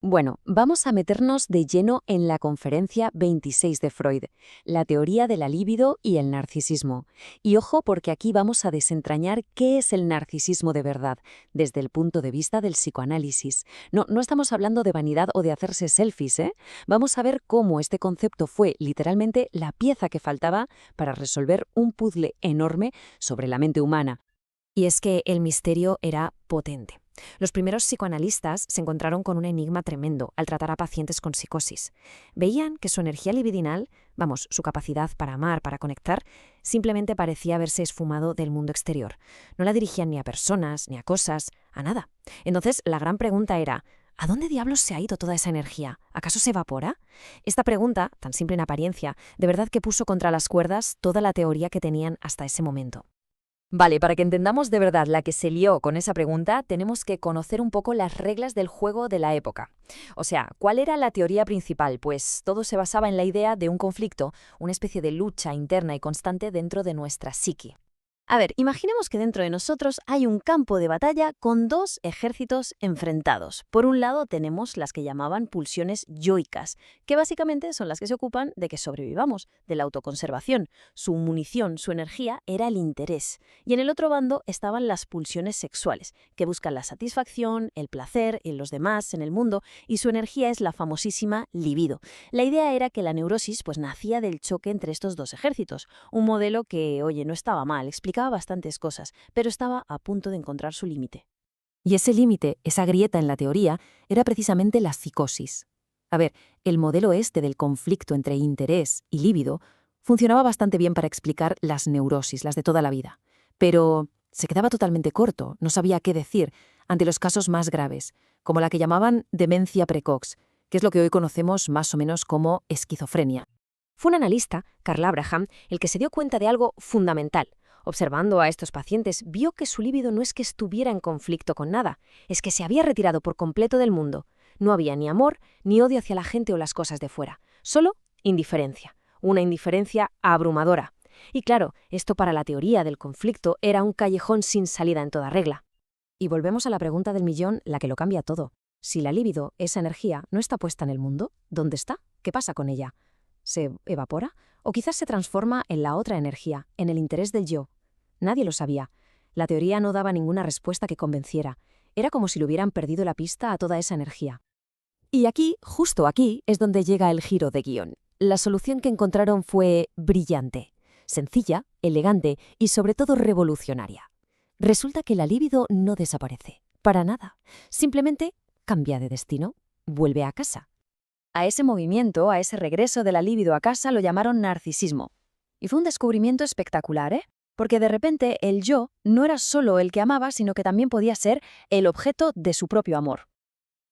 Bueno, vamos a meternos de lleno en la conferencia 26 de Freud, la teoría de la libido y el narcisismo. Y ojo porque aquí vamos a desentrañar qué es el narcisismo de verdad, desde el punto de vista del psicoanálisis. No estamos hablando de vanidad o de hacerse selfies, ¿eh? Vamos a ver cómo este concepto fue literalmente la pieza que faltaba para resolver un puzzle enorme sobre la mente humana. Y es que el misterio era potente. Los primeros psicoanalistas se encontraron con un enigma tremendo al tratar a pacientes con psicosis. Veían que su energía libidinal, vamos, su capacidad para amar, para conectar, simplemente parecía haberse esfumado del mundo exterior. No la dirigían ni a personas, ni a cosas, a nada. Entonces, la gran pregunta era, ¿a dónde diablos se ha ido toda esa energía? ¿Acaso se evapora? Esta pregunta, tan simple en apariencia, de verdad que puso contra las cuerdas toda la teoría que tenían hasta ese momento. Vale, para que entendamos de verdad la que se lió con esa pregunta, tenemos que conocer un poco las reglas del juego de la época. O sea, ¿cuál era la teoría principal? Pues todo se basaba en la idea de un conflicto, una especie de lucha interna y constante dentro de nuestra psique. A ver, imaginemos que dentro de nosotros hay un campo de batalla con dos ejércitos enfrentados. Por un lado tenemos las que llamaban pulsiones yoicas, que básicamente son las que se ocupan de que sobrevivamos, de la autoconservación. Su munición, su energía era el interés. Y en el otro bando estaban las pulsiones sexuales, que buscan la satisfacción, el placer en los demás, en el mundo, y su energía es la famosísima libido. La idea era que la neurosis pues nacía del choque entre estos dos ejércitos, un modelo que, oye, no estaba mal, explicaba bastantes cosas, pero estaba a punto de encontrar su límite. Y ese límite, esa grieta en la teoría, era precisamente la psicosis. A ver, el modelo este del conflicto entre interés y líbido funcionaba bastante bien para explicar las neurosis, las de toda la vida. Pero se quedaba totalmente corto, no sabía qué decir ante los casos más graves, como la que llamaban demencia precox, que es lo que hoy conocemos más o menos como esquizofrenia. Fue un analista, Carl Abraham, el que se dio cuenta de algo fundamental. Observando a estos pacientes, vio que su líbido no es que estuviera en conflicto con nada, es que se había retirado por completo del mundo. No había ni amor, ni odio hacia la gente o las cosas de fuera, solo indiferencia, una indiferencia abrumadora. Y claro, esto para la teoría del conflicto era un callejón sin salida en toda regla. Y volvemos a la pregunta del millón, la que lo cambia todo. Si la libido, esa energía, no está puesta en el mundo, ¿dónde está? ¿Qué pasa con ella? ¿Se evapora? ¿O quizás se transforma en la otra energía, en el interés del yo? Nadie lo sabía. La teoría no daba ninguna respuesta que convenciera. Era como si le hubieran perdido la pista a toda esa energía. Y aquí, justo aquí, es donde llega el giro de guión. La solución que encontraron fue brillante, sencilla, elegante y sobre todo revolucionaria. Resulta que la libido no desaparece, para nada. Simplemente cambia de destino, vuelve a casa. A ese movimiento, a ese regreso de la libido a casa lo llamaron narcisismo. Y fue un descubrimiento espectacular, ¿eh? Porque de repente el yo no era solo el que amaba, sino que también podía ser el objeto de su propio amor.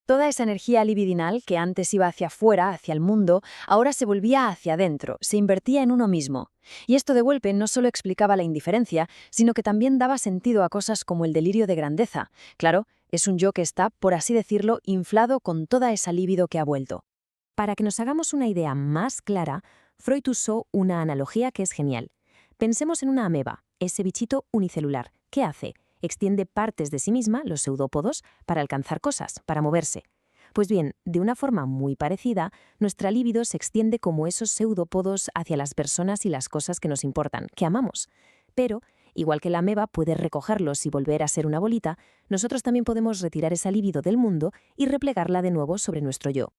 Toda esa energía libidinal que antes iba hacia afuera, hacia el mundo, ahora se volvía hacia adentro, se invertía en uno mismo. Y esto de golpe no solo explicaba la indiferencia, sino que también daba sentido a cosas como el delirio de grandeza. Claro, es un yo que está, por así decirlo, inflado con toda esa libido que ha vuelto. Para que nos hagamos una idea más clara, Freud usó una analogía que es genial. Pensemos en una ameba, ese bichito unicelular. ¿Qué hace? Extiende partes de sí misma, los pseudópodos, para alcanzar cosas, para moverse. Pues bien, de una forma muy parecida, nuestra libido se extiende como esos pseudópodos hacia las personas y las cosas que nos importan, que amamos. Pero, igual que la ameba puede recogerlos y volver a ser una bolita, nosotros también podemos retirar esa libido del mundo y replegarla de nuevo sobre nuestro yo.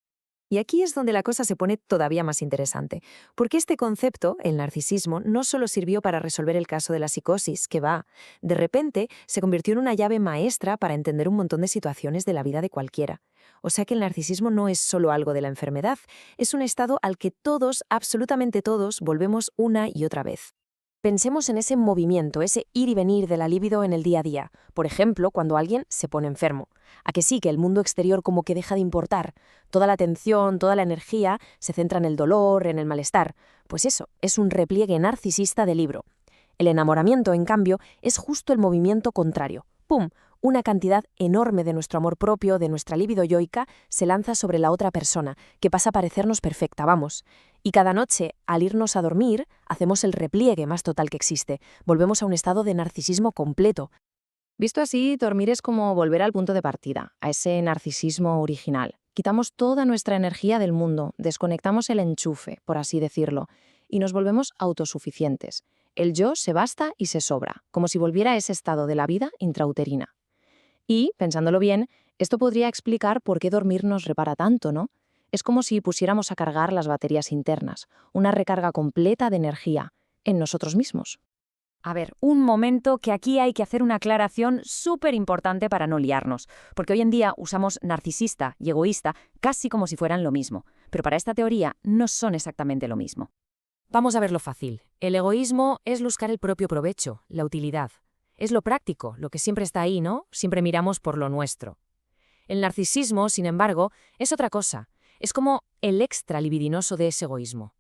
Y aquí es donde la cosa se pone todavía más interesante, porque este concepto, el narcisismo, no solo sirvió para resolver el caso de la psicosis, que va, de repente se convirtió en una llave maestra para entender un montón de situaciones de la vida de cualquiera. O sea que el narcisismo no es solo algo de la enfermedad, es un estado al que todos, absolutamente todos, volvemos una y otra vez. Pensemos en ese movimiento, ese ir y venir de la libido en el día a día. Por ejemplo, cuando alguien se pone enfermo. ¿A que sí, que el mundo exterior como que deja de importar? Toda la atención, toda la energía se centra en el dolor, en el malestar. Pues eso, es un repliegue narcisista del libro. El enamoramiento, en cambio, es justo el movimiento contrario. ¡Pum! Una cantidad enorme de nuestro amor propio, de nuestra libido yoica, se lanza sobre la otra persona, que pasa a parecernos perfecta, vamos. Y cada noche, al irnos a dormir, hacemos el repliegue más total que existe. Volvemos a un estado de narcisismo completo. Visto así, dormir es como volver al punto de partida, a ese narcisismo original. Quitamos toda nuestra energía del mundo, desconectamos el enchufe, por así decirlo, y nos volvemos autosuficientes. El yo se basta y se sobra, como si volviera a ese estado de la vida intrauterina. Y, pensándolo bien, esto podría explicar por qué dormir nos repara tanto, ¿no? Es como si pusiéramos a cargar las baterías internas, una recarga completa de energía, en nosotros mismos. A ver, un momento, que aquí hay que hacer una aclaración súper importante para no liarnos, porque hoy en día usamos narcisista y egoísta casi como si fueran lo mismo, pero para esta teoría no son exactamente lo mismo. Vamos a verlo fácil. El egoísmo es buscar el propio provecho, la utilidad. Es lo práctico, lo que siempre está ahí, ¿no? Siempre miramos por lo nuestro. El narcisismo, sin embargo, es otra cosa. Es como el extra libidinoso de ese egoísmo.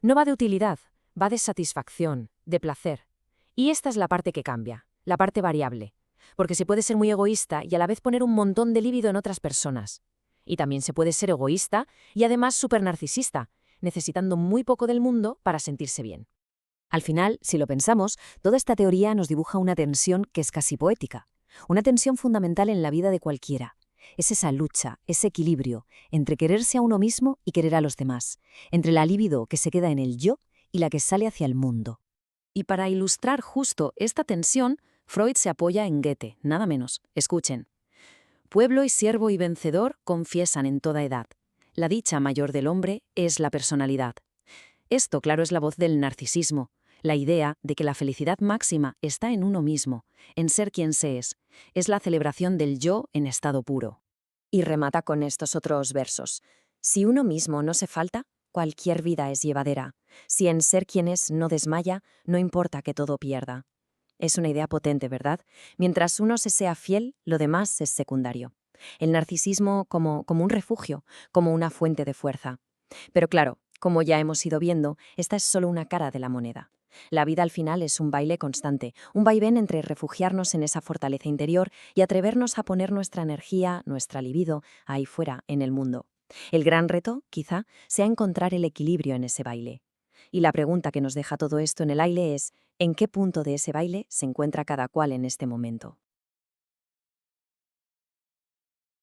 No va de utilidad, va de satisfacción, de placer. Y esta es la parte que cambia, la parte variable. Porque se puede ser muy egoísta y a la vez poner un montón de líbido en otras personas. Y también se puede ser egoísta y además súper narcisista, necesitando muy poco del mundo para sentirse bien. Al final, si lo pensamos, toda esta teoría nos dibuja una tensión que es casi poética, una tensión fundamental en la vida de cualquiera. Es esa lucha, ese equilibrio entre quererse a uno mismo y querer a los demás, entre la libido que se queda en el yo y la que sale hacia el mundo. Y para ilustrar justo esta tensión, Freud se apoya en Goethe, nada menos. Escuchen. Pueblo y siervo y vencedor confiesan en toda edad. La dicha mayor del hombre es la personalidad. Esto, claro, es la voz del narcisismo, la idea de que la felicidad máxima está en uno mismo, en ser quien se es. Es la celebración del yo en estado puro. Y remata con estos otros versos. Si uno mismo no se falta, cualquier vida es llevadera. Si en ser quien es no desmaya, no importa que todo pierda. Es una idea potente, ¿verdad? Mientras uno se sea fiel, lo demás es secundario. El narcisismo como un refugio, como una fuente de fuerza. Pero claro, como ya hemos ido viendo, esta es solo una cara de la moneda. La vida al final es un baile constante, un vaivén entre refugiarnos en esa fortaleza interior y atrevernos a poner nuestra energía, nuestra libido, ahí fuera, en el mundo. El gran reto, quizá, sea encontrar el equilibrio en ese baile. Y la pregunta que nos deja todo esto en el aire es, ¿en qué punto de ese baile se encuentra cada cual en este momento?